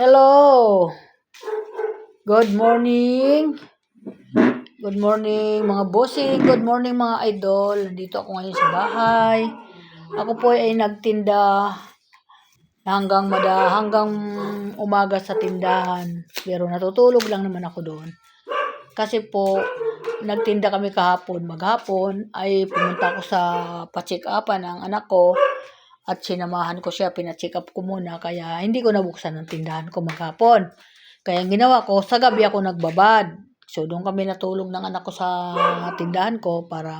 Hello! Good morning! Good morning mga bossing! Good morning mga idol! Nandito ako ngayon sa bahay. Ako po ay nagtinda hanggang umaga sa tindahan. Pero natutulog lang naman ako doon. Kasi po, nagtinda kami kahapon. Maghapon ay pumunta ako sa pa-check upan ng anak ko. At sinamahan ko siya, pina-check up ko muna. Kaya hindi ko nabuksan ang tindahan ko maghapon. Kaya ang ginawa ko, sa gabi ako nagbabad. So, doon kami natulog ng anak ko sa tindahan ko para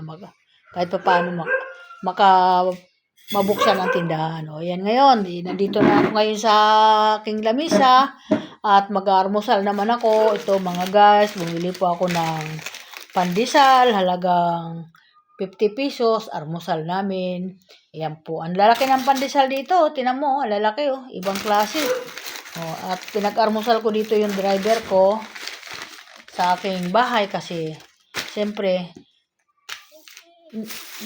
kahit pa paano mabuksan ang tindahan. O, yan ngayon. Nandito na ako ngayon sa aking lamisa. At mag-aalmusal naman ako. Ito mga guys, bumili po ako ng pandesal, halagang 50 pesos, almusal namin. Ayan po. Ang lalaki ng pandesal dito. Tinan mo, ang lalaki oh. Ibang klase. At pinag-almusal ko dito yung driver ko sa aking bahay kasi siyempre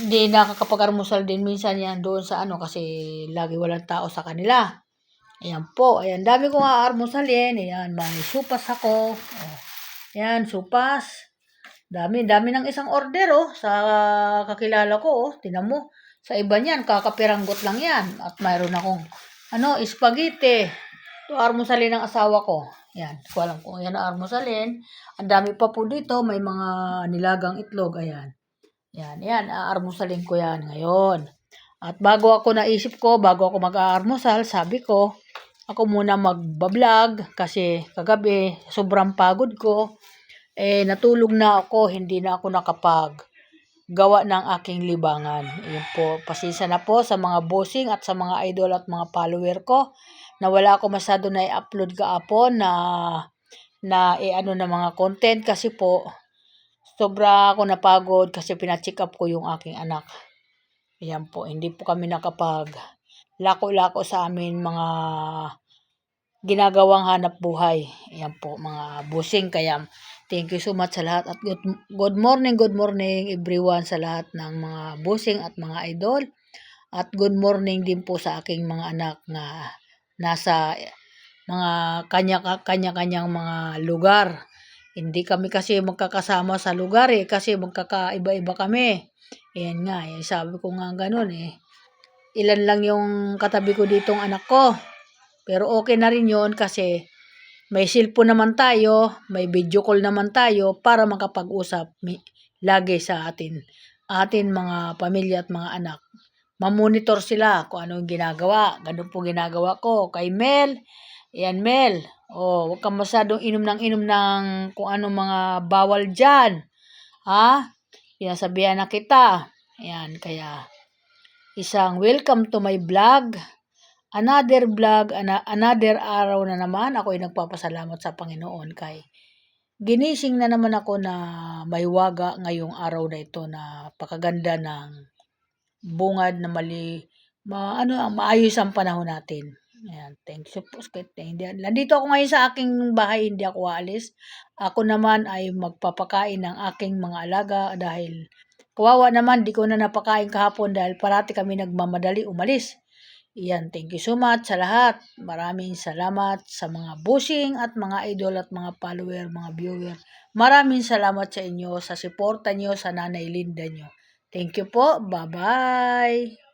hindi nakakapag-almusal din minsan yan doon sa kasi lagi walang tao sa kanila. Ayan po. Ayan, dami kong aalmusalin. Ayan, may supas ako. Ayan, supas. Dami ng isang order sa kakilala ko tinan mo. Sa iba niyan, kakapiranggot lang yan. At mayroon akong spaghetti. Ito almusalin ng asawa ko. Yan, ko alam kung yan ang almusalin. Ang dami pa po dito, may mga nilagang itlog. Ayan. Yan, aalmusalin ko yan ngayon. At bago ako mag-aalmusal, sabi ko, ako muna magbablog kasi kagabi sobrang pagod ko. Natulog na ako, hindi na ako nakapaggawa ng aking libangan. Ayun po, pasensya na po sa mga bossing at sa mga idol at mga follower ko na wala ako masyado na i-upload kaapon na mga content kasi po sobra ako napagod kasi pina-check up ko yung aking anak. Ayan po, hindi po kami lako-lako sa amin mga ginagawang hanap buhay. Ayan po mga bossing, kaya thank you so much sa lahat at good morning everyone sa lahat ng mga bossing at mga idol. At good morning din po sa aking mga anak na nasa mga kanya-kanyang mga lugar. Hindi kami kasi magkakasama sa lugar kasi magkakaiba-iba kami. Ayan nga, sabi ko nga ganun Ilan lang yung katabi ko ditong anak ko. Pero okay na rin yun kasi may cellphone naman tayo, may video call naman tayo para makapag-usap lagi sa atin mga pamilya at mga anak. Mamonitor sila kung ano yung ginagawa. Ganun po ginagawa ko kay Mel. Ayan Mel, huwag kang masyadong inom ng kung ano mga bawal dyan. Pinasabihan na kita. Ayan, kaya isang welcome to my vlog. Another vlog, another araw na naman. Ako ay nagpapasalamat sa Panginoon kay ginising na naman ako na may waga ngayong araw na ito na pakaganda ng bungad na maayos ang panahon natin. Ayan, thank you po. Nandito ako ngayon sa aking bahay, hindi ako aalis. Ako naman ay magpapakain ng aking mga alaga dahil kawawa naman, di ko na napakain kahapon dahil parati kami nagmamadali umalis. Iyan, thank you so much sa lahat. Maraming salamat sa mga bossing at mga idol at mga follower, mga viewer. Maraming salamat sa inyo, sa suporta nyo, sa Nanay Linda nyo. Thank you po. Bye-bye.